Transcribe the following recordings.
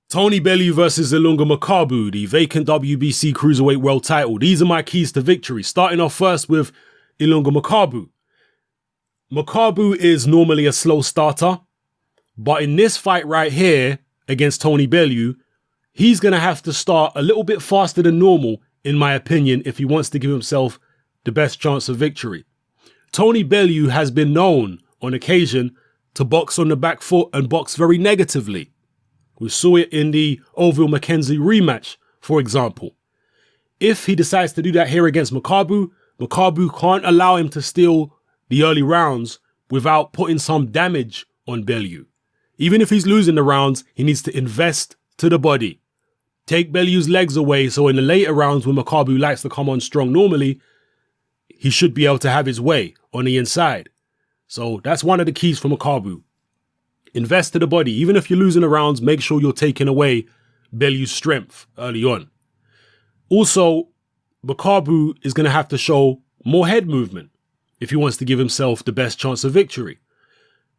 Tony Bellew versus Ilunga Makabu, the vacant WBC Cruiserweight World title. These are my keys to victory. Starting off first with Ilunga Makabu. Makabu is normally a slow starter, but in this fight right here against Tony Bellew, he's going to have to start a little bit faster than normal, in my opinion, if he wants to give himself the best chance of victory. Tony Bellew has been known on occasion to box on the back foot and box very negatively. We saw it in the Oville-McKenzie rematch, for example. If he decides to do that here against Makabu, Makabu can't allow him to steal the early rounds without putting some damage on Bellew. Even if he's losing the rounds, he needs to invest to the body. Take Bellew's legs away, so in the later rounds when Makabu likes to come on strong normally, he should be able to have his way on the inside. So that's one of the keys for Makabu. Invest to the body. Even if you're losing the rounds, make sure you're taking away Bellew's strength early on. Also, Makabu is going to have to show more head movement if he wants to give himself the best chance of victory.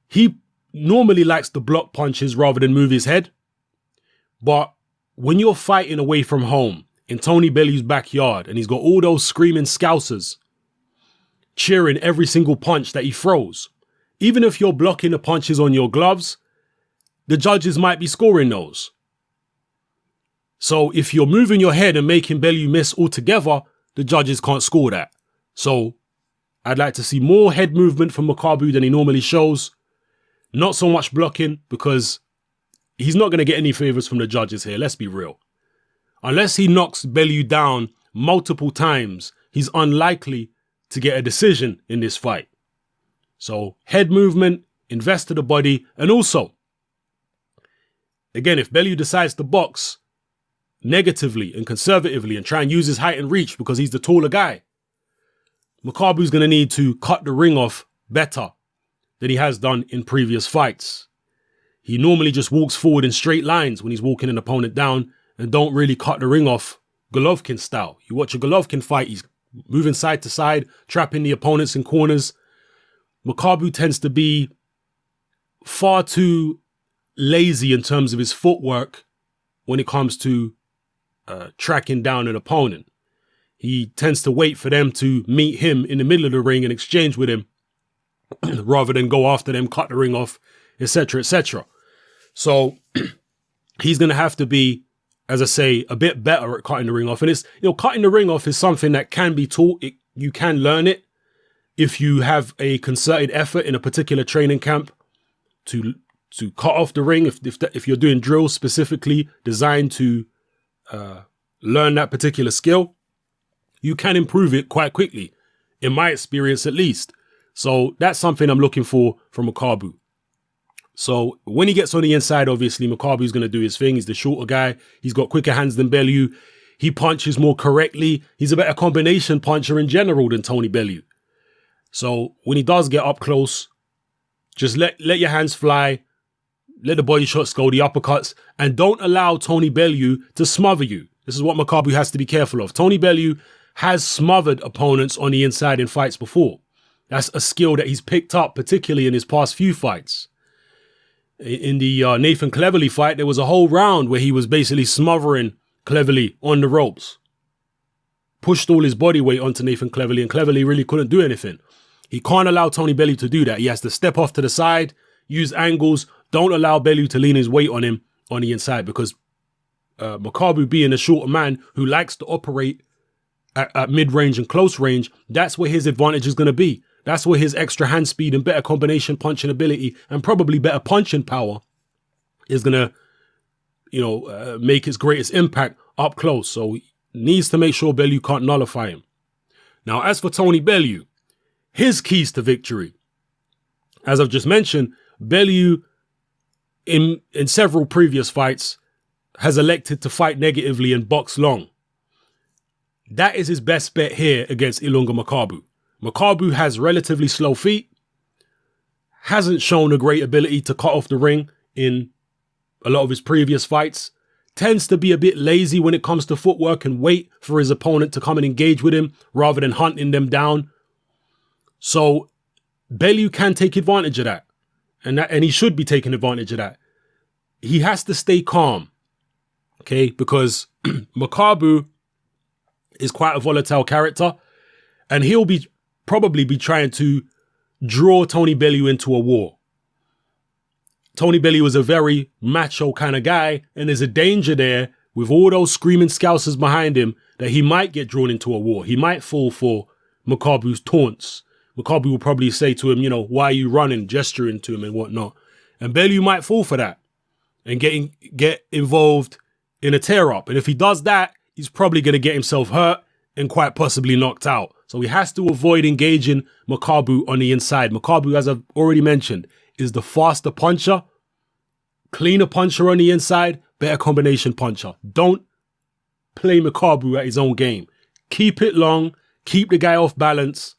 He normally likes to block punches rather than move his head. But when you're fighting away from home in Tony Bellew's backyard and he's got all those screaming scousers cheering every single punch that he throws, even if you're blocking the punches on your gloves, the judges might be scoring those. So if you're moving your head and making Bellew miss altogether, the judges can't score that. So I'd like to see more head movement from Makabu than he normally shows. Not so much blocking, because he's not going to get any favors from the judges here. Let's be real. Unless he knocks Bellew down multiple times, he's unlikely to get a decision in this fight. So head movement, invest to the body, and also, again, if Bellew decides to box negatively and conservatively and try and use his height and reach because he's the taller guy, Makabu's going to need to cut the ring off better than he has done in previous fights. He normally just walks forward in straight lines when he's walking an opponent down and don't really cut the ring off Golovkin style. You watch a Golovkin fight, he's moving side to side, trapping the opponents in corners. Makabu tends to be far too lazy in terms of his footwork when it comes to tracking down an opponent. He tends to wait for them to meet him in the middle of the ring and exchange with him rather than go after them, cut the ring off, etc., etc. So he's going to have to be, as I say, a bit better at cutting the ring off. And it's, cutting the ring off is something that can be taught. You can learn it if you have a concerted effort in a particular training camp to cut off the ring. If you're doing drills specifically designed to learn that particular skill, you can improve it quite quickly, in my experience at least. So that's something I'm looking for from Makabu. So when he gets on the inside, obviously, Makabu's going to do his thing. He's the shorter guy. He's got quicker hands than Bellew. He punches more correctly. He's a better combination puncher in general than Tony Bellew. So when he does get up close, just let your hands fly, let the body shots go, the uppercuts, and don't allow Tony Bellew to smother you. This is what Makabu has to be careful of. Tony Bellew has smothered opponents on the inside in fights before. That's a skill that he's picked up, particularly in his past few fights. In the Nathan Cleverly fight, there was a whole round where he was basically smothering Cleverly on the ropes. Pushed all his body weight onto Nathan Cleverly, and Cleverly really couldn't do anything. He can't allow Tony Bellew to do that. He has to step off to the side, use angles. Don't allow Bellew to lean his weight on him on the inside, because Makabu, being a shorter man who likes to operate at mid-range and close range, that's where his advantage is going to be. That's where his extra hand speed and better combination punching ability and probably better punching power is going to, make his greatest impact up close. So he needs to make sure Bellew can't nullify him. Now, as for Tony Bellew, his keys to victory, as I've just mentioned, Bellew in several previous fights has elected to fight negatively and box long. That is his best bet here against Ilunga Makabu. Makabu has relatively slow feet, hasn't shown a great ability to cut off the ring in a lot of his previous fights, tends to be a bit lazy when it comes to footwork and wait for his opponent to come and engage with him rather than hunting them down. So Bellew can take advantage of that. And he should be taking advantage of that. He has to stay calm okay? Because Makabu is quite a volatile character, and he'll probably be trying to draw Tony Bellew into a war. Tony Bellew is a very macho kind of guy, and there's a danger there with all those screaming scousers behind him that he might get drawn into a war. He might fall for Makabu's taunts. Makabu will probably say to him, you know, why are you running, gesturing to him and whatnot. And Bellew might fall for that and get involved in a tear-up. And if he does that, he's probably going to get himself hurt and quite possibly knocked out. So he has to avoid engaging Makabu on the inside. Makabu, as I've already mentioned, is the faster puncher, cleaner puncher on the inside, better combination puncher. Don't play Makabu at his own game. Keep it long, keep the guy off balance,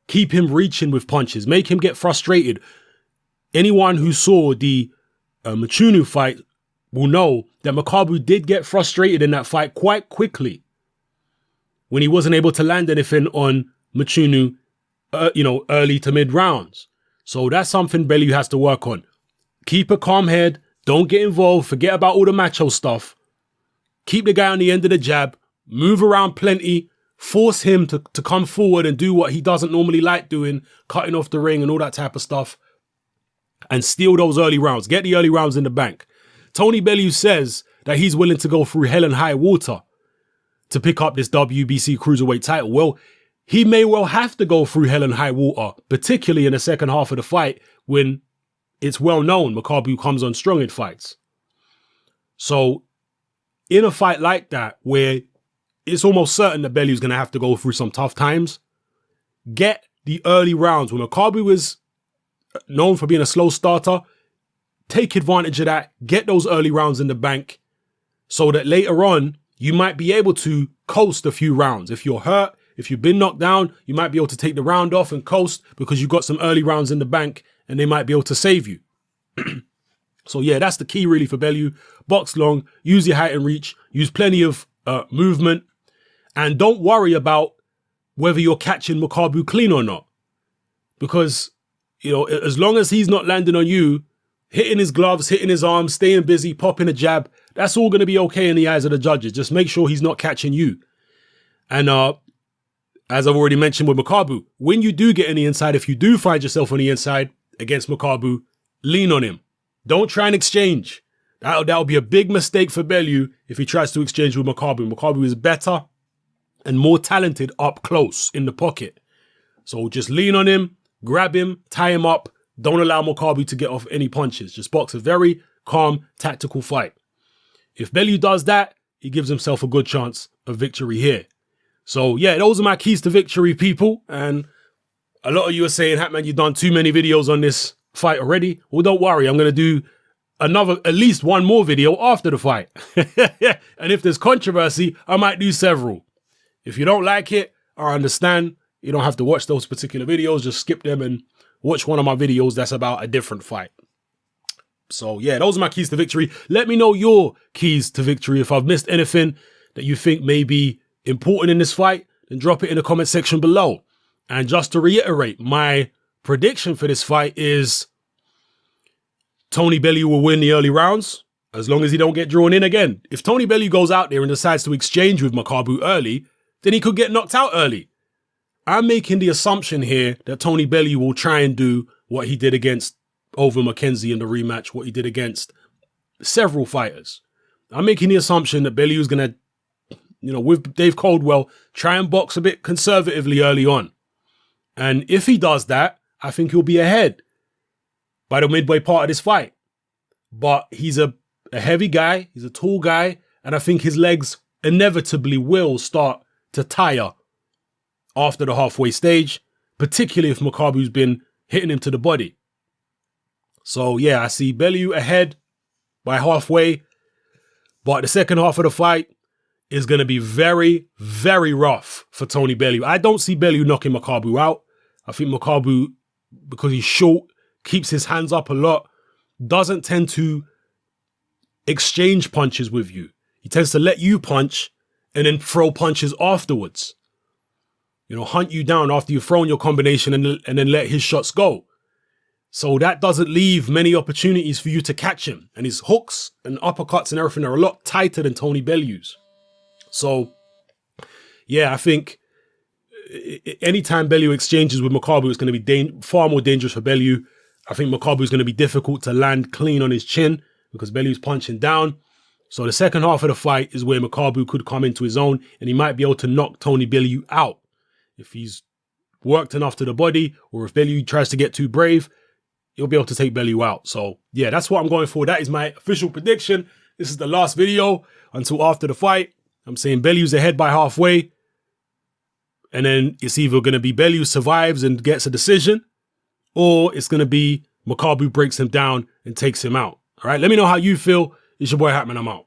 keep him reaching with punches, make him get frustrated. Anyone who saw the Mchunu fight will know that Makabu did get frustrated in that fight quite quickly when he wasn't able to land anything on Mchunu, early to mid rounds. So that's something Bellew has to work on. Keep a calm head. Don't get involved. Forget about all the macho stuff. Keep the guy on the end of the jab. Move around plenty. Force him to come forward and do what he doesn't normally like doing, cutting off the ring and all that type of stuff. And steal those early rounds. Get the early rounds in the bank. Tony Bellew says that he's willing to go through hell and high water to pick up this WBC Cruiserweight title. Well, he may well have to go through hell and high water, particularly in the second half of the fight when it's well known Makabu comes on strong in fights. So in a fight like that, where it's almost certain that Bellew's going to have to go through some tough times, get the early rounds. When Makabu is known for being a slow starter, take advantage of that, get those early rounds in the bank so that later on, you might be able to coast a few rounds. If you're hurt, if you've been knocked down, you might be able to take the round off and coast because you've got some early rounds in the bank and they might be able to save you. So yeah, that's the key really for Bellew. Box long, use your height and reach, use plenty of movement, and don't worry about whether you're catching Makabu clean or not. Because, as long as he's not landing on you, hitting his gloves, hitting his arms, staying busy, popping a jab, that's all going to be okay in the eyes of the judges. Just make sure he's not catching you. And as I've already mentioned with Makabu, when you do get in the inside, if you do find yourself on the inside against Makabu, lean on him. Don't try and exchange. That'll be a big mistake for Bellew if he tries to exchange with Makabu. Makabu is better and more talented up close in the pocket. So just lean on him, grab him, tie him up. Don't allow Makabu to get off any punches. Just box a very calm, tactical fight. If Bellew does that, he gives himself a good chance of victory here. So yeah, those are my keys to victory, people. And a lot of you are saying, Hatman, you've done too many videos on this fight already. Well, don't worry. I'm going to do at least one more video after the fight. And if there's controversy, I might do several. If you don't like it, I understand. You don't have to watch those particular videos. Just skip them and watch one of my videos that's about a different fight. So yeah, those are my keys to victory. Let me know your keys to victory. If I've missed anything that you think may be important in this fight, then drop it in the comment section below. And just to reiterate, my prediction for this fight is Tony Bellew will win the early rounds as long as he don't get drawn in again. If Tony Bellew goes out there and decides to exchange with Makabu early, then he could get knocked out early. I'm making the assumption here that Tony Bellew will try and do what he did against Over McKenzie in the rematch, what he did against several fighters. I'm making the assumption that Bellew is going to, with Dave Coldwell, try and box a bit conservatively early on. And if he does that, I think he'll be ahead by the midway part of this fight. But he's a heavy guy, he's a tall guy, and I think his legs inevitably will start to tire after the halfway stage, particularly if Makabu's been hitting him to the body. So yeah, I see Bellew ahead by halfway, but the second half of the fight is going to be very, very rough for Tony Bellew. I don't see Bellew knocking Makabu out. I think Makabu, because he's short, keeps his hands up a lot, doesn't tend to exchange punches with you. He tends to let you punch and then throw punches afterwards. Hunt you down after you've thrown your combination and then let his shots go. So that doesn't leave many opportunities for you to catch him. And his hooks and uppercuts and everything are a lot tighter than Tony Bellew's. So, yeah, I think anytime Bellew exchanges with Makabu, it's going to be far more dangerous for Bellew. I think Makabu is going to be difficult to land clean on his chin because Bellew's punching down. So the second half of the fight is where Makabu could come into his own and he might be able to knock Tony Bellew out. If he's worked enough to the body, or if Bellew tries to get too brave, he'll be able to take Bellew out. So yeah, that's what I'm going for. That is my official prediction. This is the last video until after the fight. I'm saying Bellew's ahead by halfway. And then it's either going to be Bellew survives and gets a decision, or it's going to be Makabu breaks him down and takes him out. All right, let me know how you feel. It's your boy Hatman. I'm out.